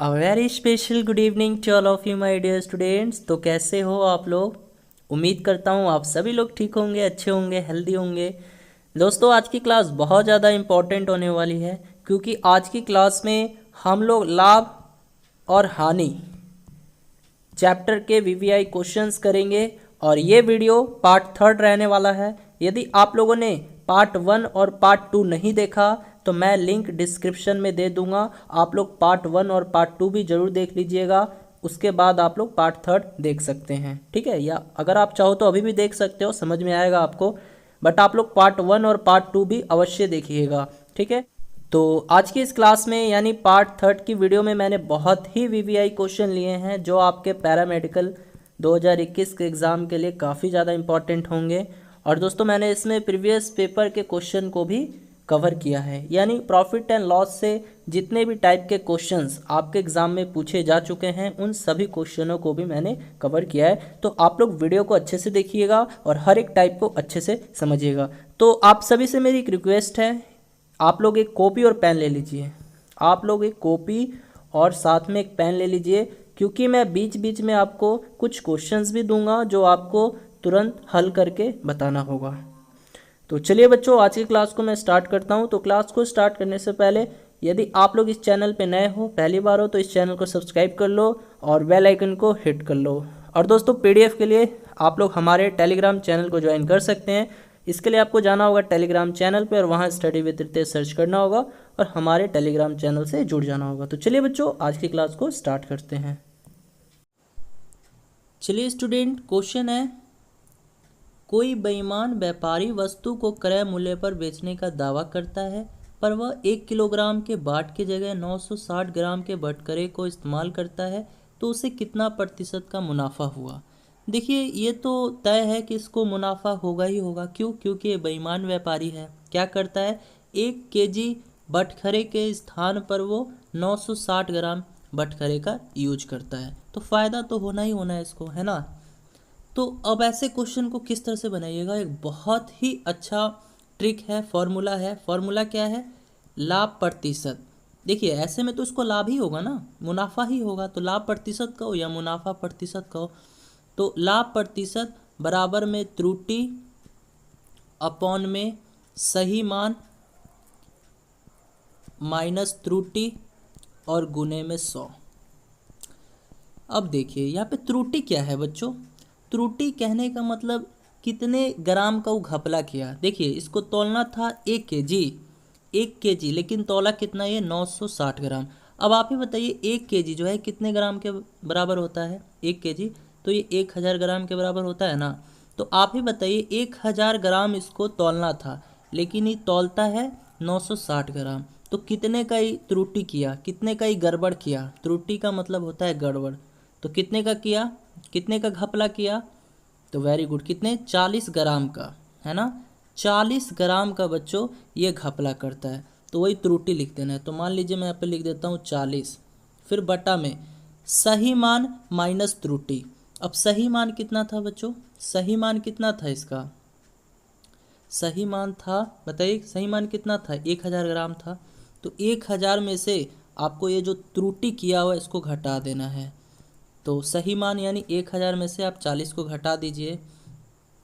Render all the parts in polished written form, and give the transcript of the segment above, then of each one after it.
A very special good evening to all of you my dear students. तो कैसे हो आप लोग? उम्मीद करता हूँ आप सभी लोग ठीक होंगे, अच्छे होंगे, हेल्दी होंगे। दोस्तों, आज की क्लास बहुत ज़्यादा इम्पॉर्टेंट होने वाली है, क्योंकि आज की क्लास में हम लोग लाभ और हानि चैप्टर के वीवीआई क्वेश्चंस करेंगे। और ये वीडियो पार्ट 3 रहने वाला है। यदि आप लोगों ने पार्ट 1 और पार्ट 2 नहीं देखा तो मैं लिंक डिस्क्रिप्शन में दे दूंगा। आप लोग पार्ट 1 और पार्ट 2 भी ज़रूर देख लीजिएगा। उसके बाद आप लोग पार्ट 3 देख सकते हैं, ठीक है? या अगर आप चाहो तो अभी भी देख सकते हो, समझ में आएगा आपको। बट आप लोग पार्ट 1 और पार्ट 2 भी अवश्य देखिएगा, ठीक है? तो आज की इस क्लास में यानी पार्ट 3 की वीडियो में मैंने बहुत ही वीवीआई क्वेश्चन लिए हैं जो आपके पैरामेडिकल 2021 के एग्ज़ाम के लिए काफ़ी ज़्यादा इंपॉर्टेंट होंगे। और दोस्तों, मैंने इसमें प्रीवियस पेपर के क्वेश्चन को भी कवर किया है, यानी प्रॉफिट एंड लॉस से जितने भी टाइप के क्वेश्चंस आपके एग्ज़ाम में पूछे जा चुके हैं उन सभी क्वेश्चनों को भी मैंने कवर किया है। तो आप लोग वीडियो को अच्छे से देखिएगा और हर एक टाइप को अच्छे से समझिएगा। तो आप सभी से मेरी एक रिक्वेस्ट है, आप लोग एक कॉपी और पेन ले लीजिए। आप लोग एक कॉपी और साथ में एक पेन ले लीजिए, क्योंकि मैं बीच बीच में आपको कुछ क्वेश्चंस भी दूंगा जो आपको तुरंत हल करके बताना होगा। तो चलिए बच्चों, आज की क्लास को मैं स्टार्ट करता हूं। तो क्लास को स्टार्ट करने से पहले यदि आप लोग इस चैनल पे नए हो, पहली बार हो, तो इस चैनल को सब्सक्राइब कर लो और बेल आइकन को हिट कर लो। और दोस्तों, पीडीएफ के लिए आप लोग हमारे टेलीग्राम चैनल को ज्वाइन कर सकते हैं। इसके लिए आपको जाना होगा टेलीग्राम चैनल पे और वहाँ स्टडी विद रितेश सर्च करना होगा और हमारे टेलीग्राम चैनल से जुड़ जाना होगा। तो चलिए बच्चों, आज की क्लास को स्टार्ट करते हैं। चलिए स्टूडेंट, क्वेश्चन है, कोई बेईमान व्यापारी वस्तु को क्रय मूल्य पर बेचने का दावा करता है, पर वह 1 किलोग्राम के बाट की जगह 960 ग्राम के बटकरे को इस्तेमाल करता है, तो उसे कितना प्रतिशत का मुनाफा हुआ? देखिए, ये तो तय है कि इसको मुनाफा होगा ही होगा। क्यों? क्योंकि ये बेईमान व्यापारी है। क्या करता है? 1 केजी बटखरे के स्थान पर वो 960 ग्राम बटखरे का यूज करता है, तो फ़ायदा तो होना ही होना है इसको, है ना? तो अब ऐसे क्वेश्चन को किस तरह से बनाइएगा, एक बहुत ही अच्छा ट्रिक है, फॉर्मूला है। फॉर्मूला क्या है? लाभ प्रतिशत। देखिए, ऐसे में तो इसको लाभ ही होगा ना, मुनाफा ही होगा। तो लाभ प्रतिशत कहो या मुनाफा प्रतिशत कहो, तो लाभ प्रतिशत बराबर में त्रुटि अपॉन में सही मान माइनस त्रुटि और गुने में 100। अब देखिए, यहाँ पे त्रुटि क्या है बच्चों? त्रुटि कहने का मतलब कितने ग्राम का वो घपला किया। देखिए, इसको तौलना था 1 केजी, 1 केजी, लेकिन तौला कितना? ये 960 ग्राम। अब आप ही बताइए, 1 केजी जो है कितने ग्राम के बराबर होता है? 1 केजी तो ये 1000 ग्राम के बराबर होता है ना। तो आप ही बताइए, 1000 ग्राम इसको तौलना था, लेकिन ये तौलता है 960 ग्राम। तो कितने का ही त्रुटि किया, कितने का ही गड़बड़ किया? त्रुटि का मतलब होता है गड़बड़। तो कितने का किया, कितने का घपला किया? तो वेरी गुड, कितने? 40 ग्राम का, है ना? 40 ग्राम का बच्चों ये घपला करता है, तो वही त्रुटि लिख देना है। तो मान लीजिए मैं यहाँ पे लिख देता हूँ 40, फिर बटा में सही मान माइनस त्रुटि। अब सही मान कितना था बच्चों? सही मान कितना था इसका? सही मान था, बताइए, सही मान कितना था? 1000 ग्राम था। तो 1000 में से आपको ये जो त्रुटि किया हुआ इसको घटा देना है। तो सही मान यानी 1000 में से आप 40 को घटा दीजिए,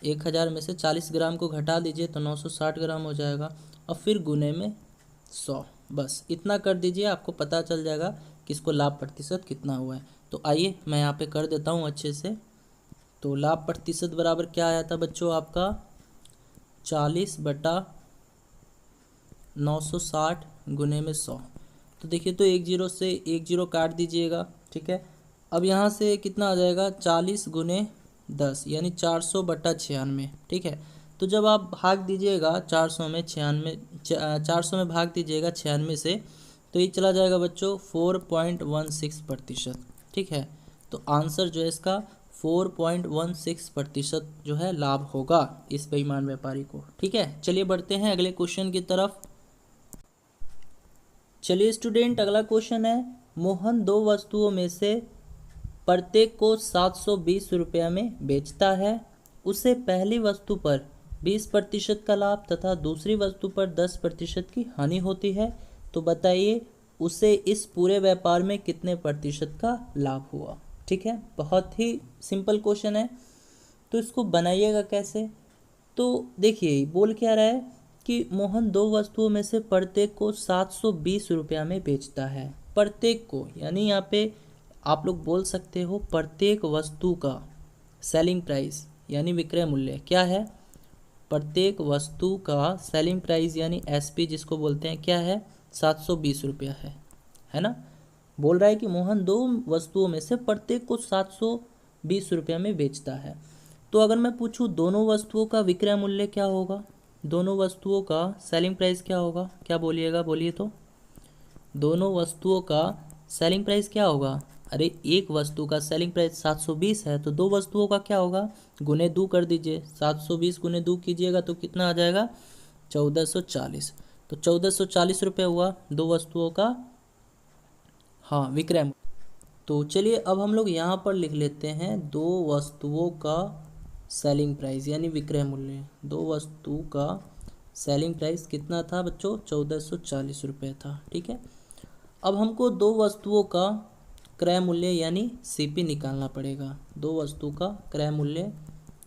1000 में से 40 ग्राम को घटा दीजिए तो 960 ग्राम हो जाएगा, और फिर गुने में 100। बस इतना कर दीजिए, आपको पता चल जाएगा कि इसको लाभ प्रतिशत कितना हुआ है। तो आइए मैं यहाँ पे कर देता हूँ अच्छे से। तो लाभ प्रतिशत बराबर क्या आया था बच्चों आपका? 40 बटा 960 गुने में 100। तो देखिए, तो 1 जीरो से 1 जीरो काट दीजिएगा, ठीक है। अब यहाँ से कितना आ जाएगा? 40 गुने 10 यानी 400 बटा 96, ठीक है। तो जब आप भाग दीजिएगा 400 में 96, 400 में भाग दीजिएगा 96 से, तो ये चला जाएगा बच्चों 4.16%, ठीक है। तो आंसर जो है इसका 4.16% जो है लाभ होगा इस बेईमान व्यापारी को, ठीक है। चलिए बढ़ते हैं अगले क्वेश्चन की तरफ। चलिए स्टूडेंट, अगला क्वेश्चन है, मोहन 2 वस्तुओं में से प्रत्येक को 720 रुपया में बेचता है। उसे पहली वस्तु पर 20% का लाभ तथा दूसरी वस्तु पर 10% की हानि होती है। तो बताइए उसे इस पूरे व्यापार में कितने प्रतिशत का लाभ हुआ। ठीक है, बहुत ही सिंपल क्वेश्चन है। तो इसको बनाइएगा कैसे। तो देखिए बोल क्या रहा है कि मोहन दो वस्तुओं में से प्रत्येक को 720 रुपया में बेचता है। प्रत्येक को यानी यहाँ पे आप लोग बोल सकते हो प्रत्येक वस्तु का सेलिंग प्राइस यानी विक्रय मूल्य क्या है। प्रत्येक वस्तु का सेलिंग प्राइस यानी एसपी जिसको बोलते हैं क्या है, 720 रुपया है ना। बोल रहा है कि मोहन दो वस्तुओं में से प्रत्येक को 720 रुपया में बेचता है। तो अगर मैं पूछूं दोनों वस्तुओं का विक्रय मूल्य क्या होगा, दोनों वस्तुओं का सेलिंग प्राइस क्या होगा, क्या बोलिएगा, बोलिए तो। दोनों वस्तुओं का सेलिंग प्राइस क्या होगा। अरे एक वस्तु का सेलिंग प्राइस 720 है तो दो वस्तुओं का क्या होगा, गुने 2 कर दीजिए। 720 गुने 2 कीजिएगा तो कितना आ जाएगा, 1440। तो 1440 रुपये हुआ दो वस्तुओं का हाँ विक्रय मूल्य। तो चलिए अब हम लोग यहाँ पर लिख लेते हैं दो वस्तुओं का सेलिंग प्राइस यानी विक्रय मूल्य। दो वस्तु का सेलिंग प्राइस कितना था बच्चों, 1440 रुपये था। ठीक है, अब हमको दो वस्तुओं का क्रय मूल्य यानी सीपी निकालना पड़ेगा। दो वस्तु का क्रय मूल्य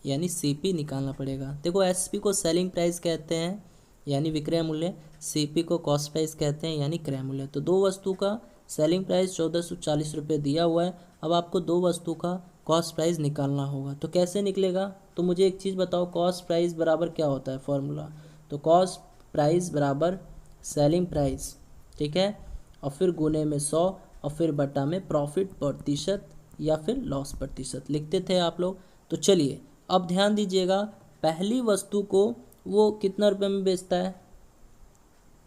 यानी सीपी निकालना पड़ेगा। देखो एसपी को सेलिंग प्राइस कहते हैं यानी विक्रय मूल्य, सीपी को कॉस्ट प्राइस कहते हैं यानी क्रय मूल्य। तो दो वस्तु का सेलिंग प्राइस 1440 रुपये दिया हुआ है। अब आपको दो वस्तु का कॉस्ट प्राइस निकालना होगा। तो कैसे निकलेगा, तो मुझे एक चीज़ बताओ, कॉस्ट प्राइस बराबर क्या होता है फॉर्मूला। तो कॉस्ट प्राइस बराबर सेलिंग प्राइस, ठीक है, और फिर गुने में 100 और फिर बटा में प्रॉफिट प्रतिशत या फिर लॉस प्रतिशत लिखते थे आप लोग। तो चलिए अब ध्यान दीजिएगा, पहली वस्तु को वो कितना रुपये में बेचता है,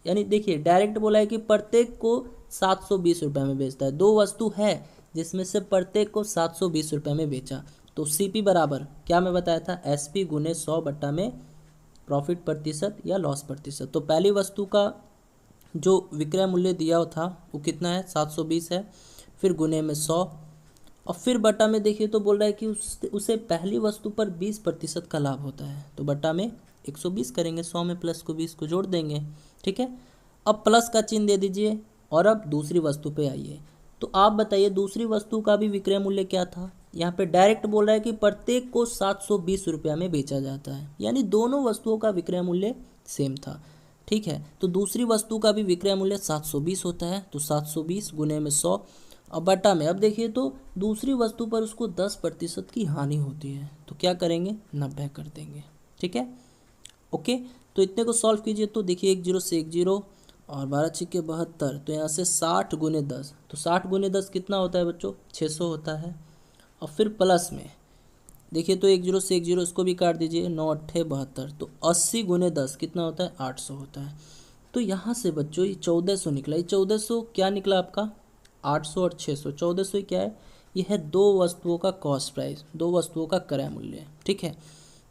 यानी देखिए डायरेक्ट बोला है कि प्रत्येक को 720 रुपये में बेचता है। दो वस्तु है जिसमें से प्रत्येक को 720 रुपये में बेचा। तो सीपी बराबर क्या मैं बताया था, एसपी गुने 100 बटा में प्रॉफिट प्रतिशत या लॉस प्रतिशत। तो पहली वस्तु का जो विक्रय मूल्य दिया था वो कितना है, 720 है, फिर गुने में 100 और फिर बटा में देखिए तो बोल रहा है कि उसे पहली वस्तु पर 20% का लाभ होता है। तो बटा में 120 करेंगे, 100 में प्लस को 20 को जोड़ देंगे। ठीक है, अब प्लस का चिन्ह दे दीजिए और अब दूसरी वस्तु पे आइए। तो आप बताइए दूसरी वस्तु का भी विक्रय मूल्य क्या था। यहाँ पे डायरेक्ट बोल रहा है कि प्रत्येक को 720 रुपया में बेचा जाता है, यानी दोनों वस्तुओं का विक्रय मूल्य सेम था। ठीक है, तो दूसरी वस्तु का भी विक्रय मूल्य 720 होता है। तो 720 गुने में 100 और बटा में, अब देखिए तो दूसरी वस्तु पर उसको 10% की हानि होती है। तो क्या करेंगे, 90 कर देंगे। ठीक है, ओके। तो इतने को सॉल्व कीजिए तो देखिए 1 0 से 1 0 और 12 छिक्के 72। तो यहाँ से 60 गुने 10, तो 60 गुने 10 कितना होता है बच्चों, 600 होता है। और फिर प्लस में देखिए तो 1 0 से 1 0 इसको भी काट दीजिए, 9 8 72। तो 80 गुने 10 कितना होता है, 800 होता है। तो यहाँ से बच्चों ये 1400 निकला। ये 1400 क्या निकला आपका, 800 और 600। 1400 क्या है, ये है दो वस्तुओं का कॉस्ट प्राइस, दो वस्तुओं का क्रय मूल्य। ठीक है,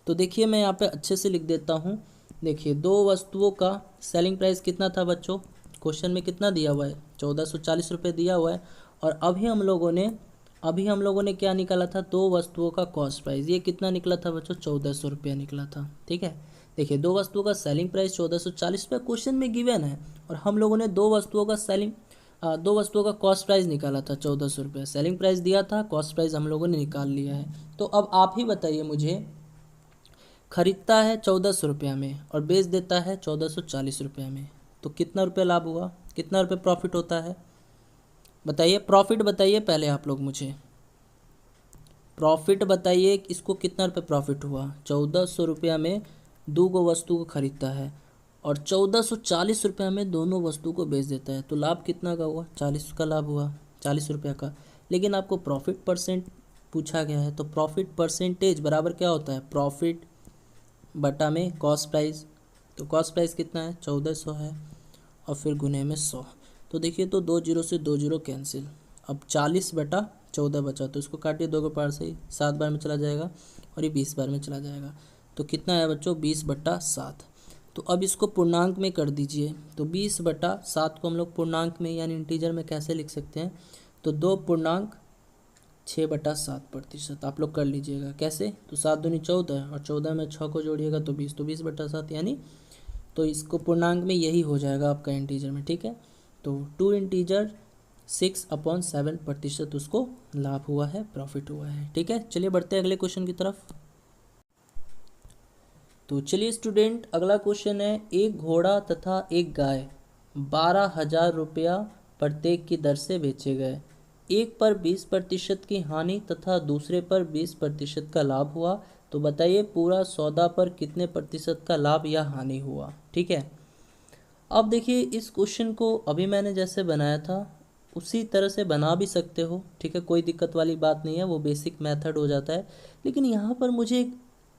तो देखिए मैं यहाँ पे अच्छे से लिख देता हूँ। देखिए दो वस्तुओं का सेलिंग प्राइस कितना था बच्चों, क्वेश्चन में कितना दिया हुआ है, 1440 रुपये दिया हुआ है। और अभी हम लोगों ने क्या निकाला था, दो वस्तुओं का कॉस्ट प्राइस, ये कितना निकला था बच्चों, 1400 रुपया निकला था। ठीक है, देखिए दो वस्तुओं का सेलिंग प्राइस 1440 रुपये क्वेश्चन में गिवन है, और हम लोगों ने दो वस्तुओं का कॉस्ट प्राइस निकाला था 1400 रुपये। सेलिंग प्राइस दिया था, कॉस्ट प्राइस हम लोगों ने निकाल लिया है। तो अब आप ही बताइए मुझे, खरीदता है 1400 रुपया में और बेच देता है 1440 रुपये में, तो कितना रुपये लाभ हुआ, कितना रुपये प्रॉफिट होता है, बताइए। प्रॉफिट बताइए पहले आप लोग मुझे, प्रॉफिट बताइए, इसको कितना रुपये प्रॉफिट हुआ। 1400 रुपया में दो गो वस्तु को खरीदता है और 1440 रुपया में दोनों वस्तु को बेच देता है, तो लाभ कितना का हुआ, 40 का लाभ हुआ, 40 रुपया का। लेकिन आपको प्रॉफिट परसेंट पूछा गया है, तो प्रॉफिट परसेंटेज बराबर क्या होता है, प्रॉफिट बटा में कॉस्ट प्राइस। तो कॉस्ट प्राइस कितना है, 1400 है, और फिर गुने में 100। तो देखिए तो 2 0 से 2 0 कैंसिल, अब 40 बटा 14 बचा, तो इसको काटिए 2 के पार से ही, 7 बार में चला जाएगा और ये 20 बार में चला जाएगा। तो कितना है बच्चों, 20 बटा 7। तो अब इसको पूर्णांक में कर दीजिए। तो 20 बटा 7 को हम लोग पूर्णांक में यानी इंटीजर में कैसे लिख सकते हैं, तो 2.6/7% आप लोग कर लीजिएगा। कैसे, तो 7 दूनी 14 और 14 में 6 को जोड़िएगा तो 20, तो 20/7 यानी, तो इसको पूर्णांक में यही हो जाएगा आपका इंटीजर में। ठीक है, तो 2 इंटीजर 6/7% उसको लाभ हुआ है, प्रॉफिट हुआ है। ठीक है, चलिए बढ़ते हैं अगले क्वेश्चन की तरफ। तो चलिए स्टूडेंट, अगला क्वेश्चन है, एक घोड़ा तथा एक गाय 12,000 रुपया प्रत्येक की दर से बेचे गए। एक पर 20% की हानि तथा दूसरे पर 20% का लाभ हुआ। तो बताइए पूरा सौदा पर कितने प्रतिशत का लाभ या हानि हुआ। ठीक है, अब देखिए इस क्वेश्चन को अभी मैंने जैसे बनाया था उसी तरह से बना भी सकते हो। ठीक है, कोई दिक्कत वाली बात नहीं है, वो बेसिक मेथड हो जाता है। लेकिन यहाँ पर मुझे एक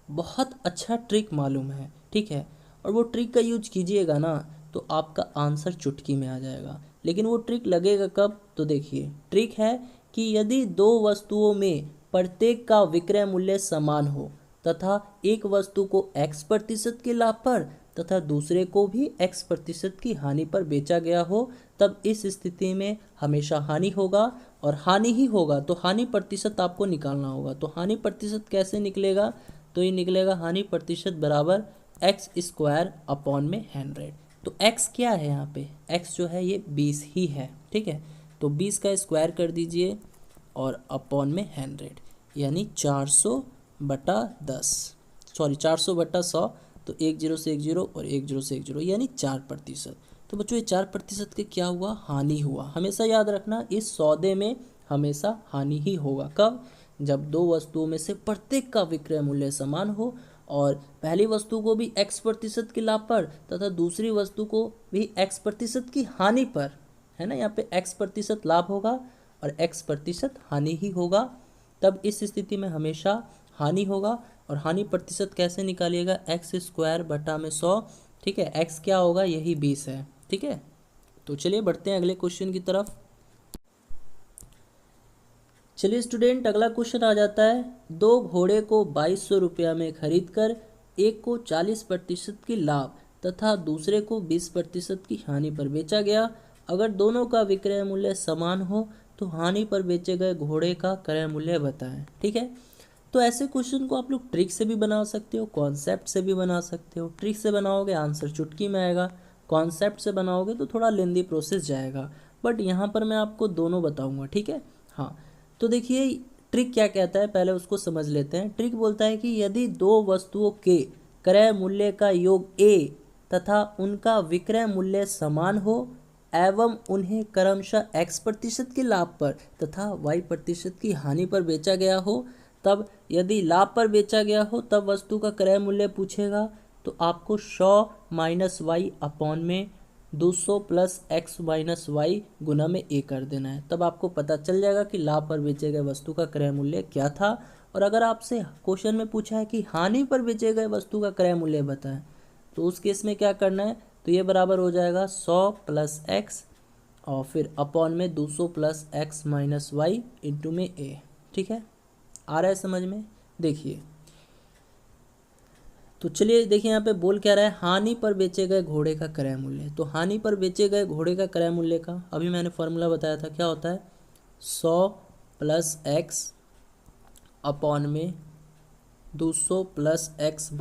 बहुत अच्छा ट्रिक मालूम है। ठीक है, और वो ट्रिक का यूज कीजिएगा ना तो आपका आंसर चुटकी में आ जाएगा। लेकिन वो ट्रिक लगेगा कब, तो देखिए ट्रिक है कि यदि दो वस्तुओं में प्रत्येक का विक्रय मूल्य समान हो तथा एक वस्तु को x% के लाभ पर तथा दूसरे को भी x% की हानि पर बेचा गया हो, तब इस स्थिति में हमेशा हानि होगा और हानि ही होगा। तो हानि प्रतिशत आपको निकालना होगा। तो हानि प्रतिशत कैसे निकलेगा, तो ये निकलेगा हानि प्रतिशत बराबर x² तो x क्या है यहाँ पे, x जो है ये 20 ही है। ठीक है, तो 20 का स्क्वायर कर दीजिए और अपॉन में 100 यानी 400/10, सॉरी 400/100। तो 10 से 10 और 10 से 10 यानी 4%। तो बच्चों ये 4% के क्या हुआ, हानि हुआ। हमेशा याद रखना इस सौदे में हमेशा हानि ही होगा। कब, जब दो वस्तुओं में से प्रत्येक का विक्रय मूल्य समान हो और पहली वस्तु को भी x% के लाभ पर तथा दूसरी वस्तु को भी x% की हानि पर, है ना, यहाँ पे x% लाभ होगा और x% हानि ही होगा। तब इस स्थिति में हमेशा हानि होगा। और हानि प्रतिशत कैसे निकालिएगा, x²/100। ठीक है, x क्या होगा, यही 20 है। ठीक है, तो चलिए बढ़ते हैं अगले क्वेश्चन की तरफ। चलिए स्टूडेंट, अगला क्वेश्चन आ जाता है, दो घोड़े को 2200 रुपया में खरीद कर एक को 40% की लाभ तथा दूसरे को 20% की हानि पर बेचा गया। अगर दोनों का विक्रय मूल्य समान हो तो हानि पर बेचे गए घोड़े का क्रय मूल्य बताएं। ठीक है, तो ऐसे क्वेश्चन को आप लोग ट्रिक से भी बना सकते हो, कॉन्सेप्ट से भी बना सकते हो। ट्रिक से बनाओगे आंसर चुटकी में आएगा, कॉन्सेप्ट से बनाओगे तो थोड़ा लेंदी प्रोसेस जाएगा। बट यहाँ पर मैं आपको दोनों बताऊँगा। ठीक है, हाँ, तो देखिए ट्रिक क्या कहता है, पहले उसको समझ लेते हैं। ट्रिक बोलता है कि यदि दो वस्तुओं के क्रय मूल्य का योग A तथा उनका विक्रय मूल्य समान हो एवं उन्हें क्रमशः x% के लाभ पर तथा y% की हानि पर बेचा गया हो, तब यदि लाभ पर बेचा गया हो तब वस्तु का क्रय मूल्य पूछेगा। तो आपको 100 - y अपॉन में 200 + x - y गुना में a कर देना है। तब आपको पता चल जाएगा कि लाभ पर बेचे गए वस्तु का क्रय मूल्य क्या था। और अगर आपसे क्वेश्चन में पूछा है कि हानि पर बेचे गए वस्तु का क्रय मूल्य बताएं, तो उस केस में क्या करना है, तो ये बराबर हो जाएगा 100 + x और फिर अपॉन में 200 + x - y इंटू में a। ठीक है, आ रहा है समझ में। देखिए, तो चलिए देखिए यहाँ पे बोल क्या रहा है, हानि पर बेचे गए घोड़े का क्रय मूल्य। तो हानि पर बेचे गए घोड़े का क्रय मूल्य का अभी मैंने फॉर्मूला बताया था, क्या होता है, 100 + x अपॉन में 200 + x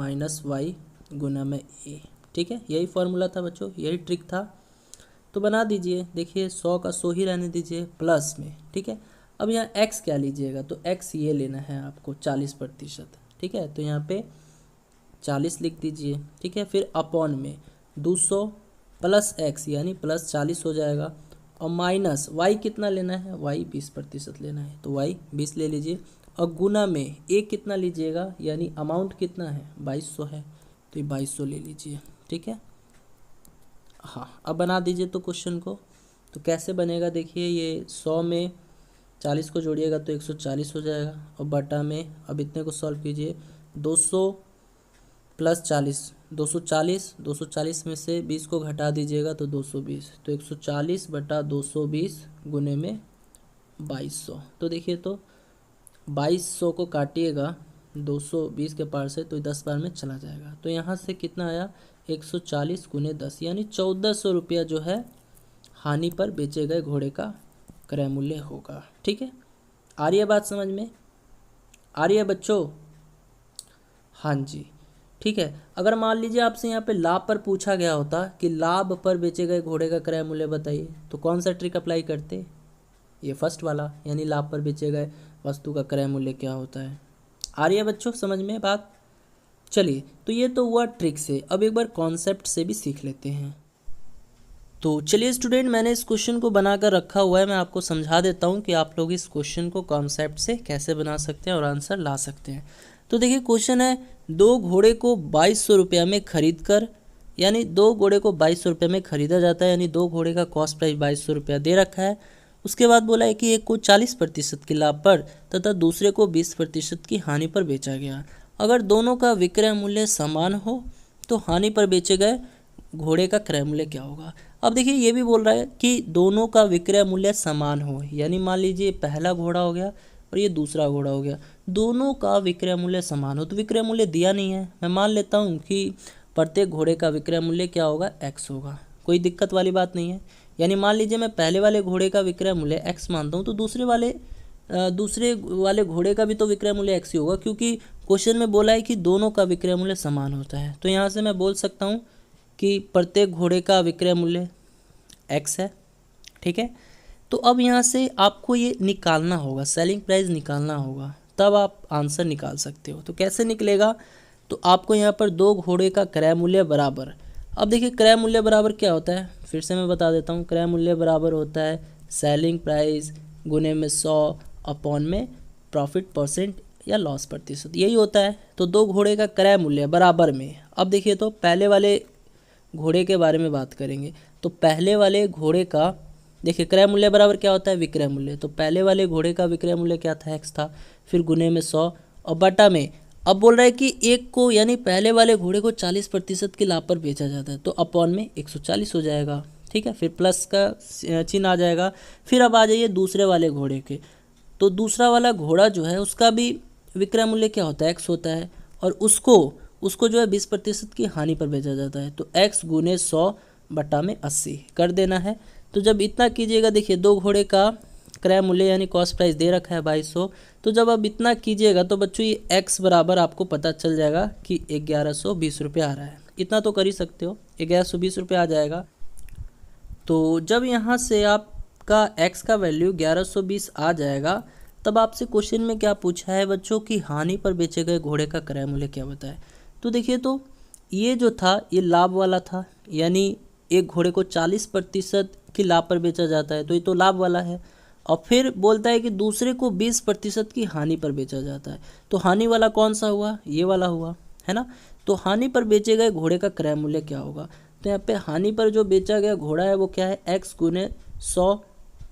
- y गुना में a। ठीक है, यही फॉर्मूला था बच्चों, यही ट्रिक था। तो बना दीजिए, देखिए 100 का 100 ही रहने दीजिए प्लस में। ठीक है, अब यहाँ x क्या लीजिएगा, तो x ये लेना है आपको 40%। ठीक है, तो यहाँ पे 40 लिख दीजिए। ठीक है, फिर अपॉन में 200 + x यानी +40 हो जाएगा और माइनस y कितना लेना है, y 20% लेना है, तो y 20 ले लीजिए और गुना में a कितना लीजिएगा, यानी अमाउंट कितना है 2200 है, तो ये 2200 ले लीजिए। ठीक है, हाँ, अब बना दीजिए तो क्वेश्चन को। तो कैसे बनेगा, देखिए ये 100 में 40 को जोड़िएगा तो 140 हो जाएगा और बटा में अब इतने को सॉल्व कीजिए, 200 + 40 240 में से 20 को घटा दीजिएगा तो 220, तो 140/220 गुने में 2200। तो देखिए, तो 2200 को काटिएगा 220 के पार से तो 10 बार में चला जाएगा। तो यहाँ से कितना आया, 140 × 10 यानी 1400 रुपया जो है हानि पर बेचे गए घोड़े का क्रय मूल्य होगा। ठीक है, आ रही है बात समझ में, आ रही है बच्चों, हाँ जी। ठीक है। अगर मान लीजिए आपसे यहाँ पे लाभ पर पूछा गया होता कि लाभ पर बेचे गए घोड़े का क्रय मूल्य बताइए, तो कौन सा ट्रिक अप्लाई करते? ये फर्स्ट वाला, यानी लाभ पर बेचे गए वस्तु का क्रय मूल्य क्या होता है। आ रही है बच्चों समझ में बात? चलिए, तो ये तो हुआ ट्रिक से। अब एक बार कॉन्सेप्ट से भी सीख लेते हैं। तो चलिए स्टूडेंट, मैंने इस क्वेश्चन को बनाकर रखा हुआ है, मैं आपको समझा देता हूँ कि आप लोग इस क्वेश्चन को कॉन्सेप्ट से कैसे बना सकते हैं और आंसर ला सकते हैं। तो देखिए क्वेश्चन है, 2 घोड़े को 2200 रुपये में खरीद कर, यानी 2 घोड़े को 2200 रुपये में खरीदा जाता है, यानी 2 घोड़े का कॉस्ट प्राइस 2200 रुपया दे रखा है। उसके बाद बोला है कि एक को 40% की लाभ पर तथा दूसरे को 20% की हानि पर बेचा गया। अगर दोनों का विक्रय मूल्य समान हो तो हानि पर बेचे गए घोड़े का क्रय मूल्य क्या होगा। अब देखिए ये भी बोल रहा है कि दोनों का विक्रय मूल्य समान हो, यानी मान लीजिए पहला घोड़ा हो गया और ये दूसरा घोड़ा हो गया, दोनों का विक्रय मूल्य समान हो। तो विक्रय मूल्य दिया नहीं है, मैं मान लेता हूँ कि प्रत्येक घोड़े का विक्रय मूल्य क्या होगा, x होगा। कोई दिक्कत वाली बात नहीं है। यानी मान लीजिए मैं पहले वाले घोड़े का विक्रय मूल्य x मानता हूँ, तो दूसरे वाले घोड़े का भी तो विक्रय मूल्य x ही होगा, क्योंकि क्वेश्चन में बोला है कि दोनों का विक्रय मूल्य समान होता है। तो यहाँ से मैं बोल सकता हूँ कि प्रत्येक घोड़े का विक्रय मूल्य x है। ठीक है। तो अब यहाँ से आपको ये निकालना होगा, सेलिंग प्राइस निकालना होगा, तब आप आंसर निकाल सकते हो। तो कैसे निकलेगा? तो आपको यहाँ पर 2 घोड़े का क्रय मूल्य बराबर, अब देखिए क्रय मूल्य बराबर क्या होता है, फिर से मैं बता देता हूँ। क्रय मूल्य बराबर होता है सेलिंग प्राइस गुने में 100 अपॉन में प्रॉफिट परसेंट या लॉस प्रतिशत, यही होता है। तो 2 घोड़े का क्रय मूल्य बराबर में, अब देखिए तो पहले वाले घोड़े के बारे में बात करेंगे। तो पहले वाले घोड़े का देखिए क्रय मूल्य बराबर क्या होता है, विक्रय मूल्य। तो पहले वाले घोड़े का विक्रय मूल्य क्या था, x था, फिर गुने में 100 और बटा में, अब बोल रहा है कि एक को, यानी पहले वाले घोड़े को 40% की लाभ पर बेचा जाता है, तो अपॉन में 140 हो जाएगा। ठीक है, फिर प्लस का चिन्ह आ जाएगा। फिर अब आ जाइए दूसरे वाले घोड़े के। तो दूसरा वाला घोड़ा जो है उसका भी विक्रय मूल्य क्या होता है, x होता है, और उसको जो है 20% की हानि पर बेचा जाता है। तो x गुने 100 बटा में 80 कर देना है। तो जब इतना कीजिएगा, देखिए 2 घोड़े का क्रय मूल्य यानी कॉस्ट प्राइस दे रखा है 2200, तो जब अब इतना कीजिएगा तो बच्चों ये x बराबर आपको पता चल जाएगा कि 1120 रुपये आ रहा है। इतना तो कर ही सकते हो, 1120 रुपये आ जाएगा। तो जब यहाँ से आपका x का वैल्यू 1120 आ जाएगा, तब आपसे क्वेश्चन में क्या पूछा है बच्चों कि हानि पर बेचे गए घोड़े का क्रय मूल्य क्या बताए। तो देखिए, तो ये जो था ये लाभ वाला था, यानी एक घोड़े को 40% की लाभ पर बेचा जाता है, तो ये तो लाभ वाला है। और फिर बोलता है कि दूसरे को 20% की हानि पर बेचा जाता है, तो हानि वाला कौन सा हुआ, ये वाला हुआ, है ना। तो हानि पर बेचे गए घोड़े का क्रय मूल्य क्या होगा। तो यहाँ पे हानि पर जो बेचा गया घोड़ा है वो क्या है, x गुने 100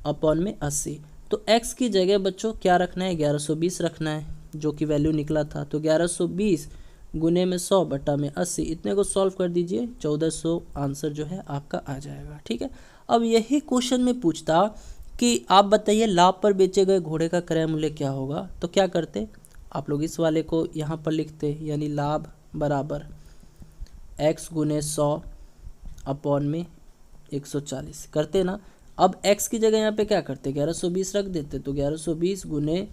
अपॉन में 80। तो x की जगह बच्चों क्या रखना है, 1120 रखना है, जो कि वैल्यू निकला था। तो 1120 गुने में 100 बटा में 80, इतने को सॉल्व कर दीजिए, 1400 आंसर जो है आपका आ जाएगा। ठीक है। अब यही क्वेश्चन में पूछता कि आप बताइए लाभ पर बेचे गए घोड़े का क्रय मूल्य क्या होगा। तो क्या करते आप लोग, इस वाले को यहाँ पर लिखते, यानी लाभ बराबर x गुने 100 अपॉन में 140 करते ना। अब x की जगह यहाँ पे क्या करते, 1120 रख देते, तो 1120 गुने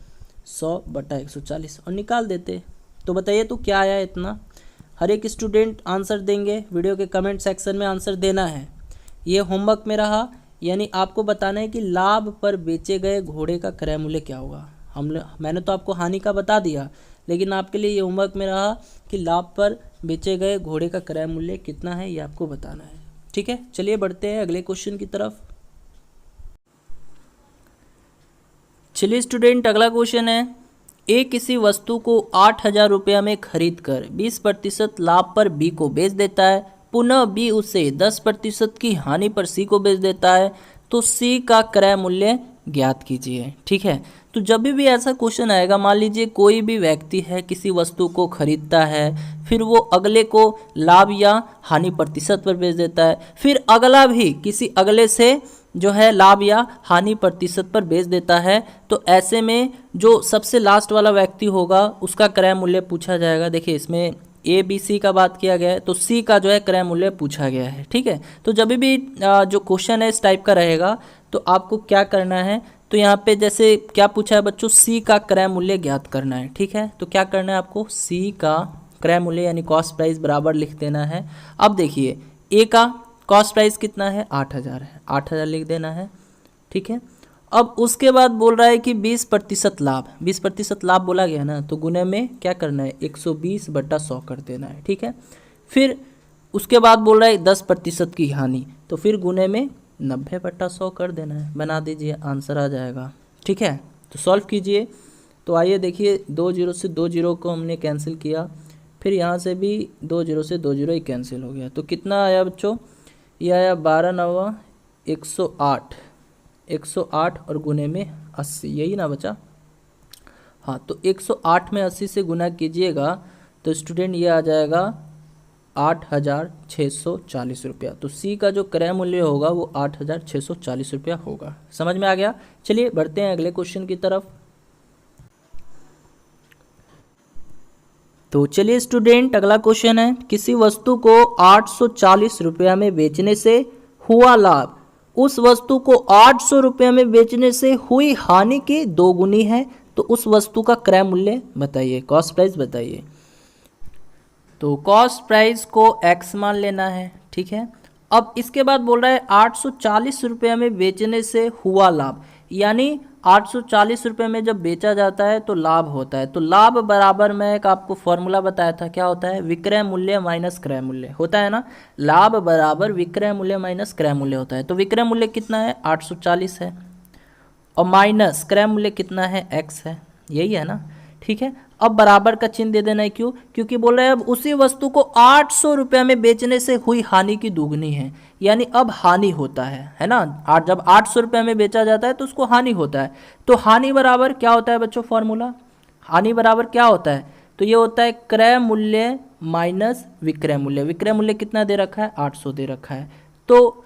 100 बटा 140 और निकाल देते। तो बताइए तो क्या आया इतना। हर एक स्टूडेंट आंसर देंगे, वीडियो के कमेंट सेक्शन में आंसर देना है। ये होमवर्क में रहा, यानी आपको बताना है कि लाभ पर बेचे गए घोड़े का क्रय मूल्य क्या होगा। मैंने तो आपको हानि का बता दिया, लेकिन आपके लिए ये होमवर्क में रहा कि लाभ पर बेचे गए घोड़े का क्रय मूल्य कितना है, ये आपको बताना है। ठीक है, चलिए बढ़ते हैं अगले क्वेश्चन की तरफ। चलिए स्टूडेंट, अगला क्वेश्चन है, ए किसी वस्तु को 8000 रुपया में खरीद कर 20% लाभ पर बी को बेच देता है, पुनः बी उसे 10% की हानि पर सी को बेच देता है, तो सी का क्रय मूल्य ज्ञात कीजिए। ठीक है। तो जब भी ऐसा क्वेश्चन आएगा, मान लीजिए कोई भी व्यक्ति है किसी वस्तु को खरीदता है, फिर वो अगले को लाभ या हानि प्रतिशत पर बेच देता है, फिर अगला भी किसी अगले से जो है लाभ या हानि प्रतिशत पर बेच देता है, तो ऐसे में जो सबसे लास्ट वाला व्यक्ति होगा उसका क्रय मूल्य पूछा जाएगा। देखिए इसमें ए बी सी का बात किया गया है, तो सी का जो है क्रय मूल्य पूछा गया है। ठीक है। तो जब भी जो क्वेश्चन है इस टाइप का रहेगा, तो आपको क्या करना है, तो यहाँ पे जैसे क्या पूछा है बच्चों, सी का क्रय मूल्य ज्ञात करना है। ठीक है। तो क्या करना है आपको, सी का क्रय मूल्य यानी कॉस्ट प्राइस बराबर लिख देना है। अब देखिए ए का कॉस्ट प्राइस कितना है, 8,000 है, 8,000 लिख देना है, ठीक है। अब उसके बाद बोल रहा है कि 20% लाभ, 20% लाभ बोला गया ना, तो गुने में क्या करना है, 120/100 कर देना है, ठीक है। फिर उसके बाद बोल रहा है 10% की हानि, तो फिर गुने में 90/100 कर देना है। बना दीजिए, आंसर आ जाएगा, ठीक है। तो सॉल्व कीजिए। तो आइए देखिए, 2 जीरो से 2 जीरो को हमने कैंसिल किया, फिर यहाँ से भी 2 जीरो से 2 जीरो ही कैंसिल हो गया। तो कितना आया बच्चों, ये आया 12×9 108, 108 और गुने में 80, यही ना बचा। हाँ, तो 108 में 80 से गुना कीजिएगा तो स्टूडेंट ये आ जाएगा 8,640 रुपया। तो सी का जो क्रय मूल्य होगा वो 8,640 रुपया होगा। समझ में आ गया। चलिए बढ़ते हैं अगले क्वेश्चन की तरफ। तो चलिए स्टूडेंट, अगला क्वेश्चन है, किसी वस्तु को 840 रुपया में बेचने से हुआ लाभ उस वस्तु को 800 रुपये में बेचने से हुई हानि की 2 गुनी है, तो उस वस्तु का क्रय मूल्य बताइए, कॉस्ट प्राइस बताइए। तो कॉस्ट प्राइस को x मान लेना है, ठीक है। अब इसके बाद बोल रहा है 840 रुपये में बेचने से हुआ लाभ, यानी 840 रुपये में जब बेचा जाता है तो लाभ होता है। तो लाभ बराबर, मैं एक आपको फॉर्मूला बताया था, क्या होता है, विक्रय मूल्य माइनस क्रय मूल्य होता है ना। लाभ बराबर विक्रय मूल्य माइनस क्रय मूल्य होता है। तो विक्रय मूल्य कितना है, 840 है, और माइनस क्रय मूल्य कितना है, x है, यही है ना, ठीक है। अब बराबर का चिन्ह दे देना है, क्यों, क्योंकि बोल रहे हैं अब उसी वस्तु को 800 रुपये में बेचने से हुई हानि की दुगनी है, यानी अब हानि होता है ना। जब 800 रुपये में बेचा जाता है तो उसको हानि होता है। तो हानि बराबर क्या होता है बच्चों, फॉर्मूला, हानि बराबर क्या होता है, तो ये होता है क्रय मूल्य माइनस विक्रय मूल्य। विक्रय मूल्य कितना दे रखा है, 800 दे रखा है। तो